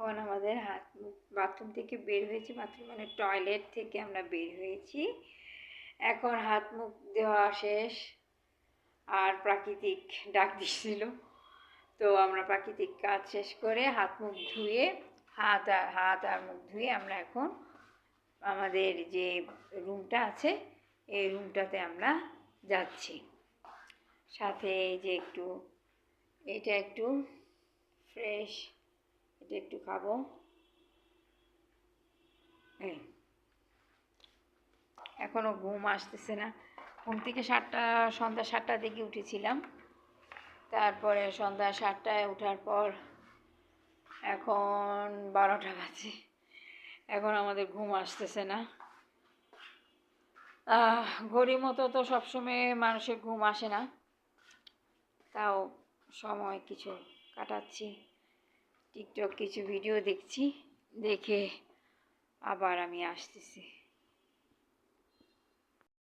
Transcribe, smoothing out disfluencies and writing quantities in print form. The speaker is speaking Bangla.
এখন আমাদের হাত মুখ বাথরুম থেকে বের হয়েছি, বাথরুম মানে টয়লেট থেকে আমরা বের হয়েছি। এখন হাত মুখ দেওয়া শেষ, আর প্রাকৃতিক ডাক দিচ্ছিল, তো আমরা প্রাকৃতিক কাজ শেষ করে হাত মুখ ধুয়ে হাত আর মুখ ধুয়ে আমরা এখন আমাদের যে রুমটা আছে এই রুমটাতে আমরা যাচ্ছি। সাথে এই যে এটা একটু ফ্রেশ, এটা একটু খাবো। এখনো ঘুম আসতেছে না। ঘুম থেকে সন্ধ্যা 7টার দিকে উঠেছিলাম, তারপরে সন্ধ্যা 7টায় ওঠার পর এখন 12টা বাজে, এখন আমাদের ঘুম আসতেছে না। ঘড়ি মতো তো সবসময় মানুষের ঘুম আসে না, তাও সময় কিছু কাটাচ্ছি, টিকটক কিছু ভিডিও দেখছি, দেখে আবার আমি আসতেছি।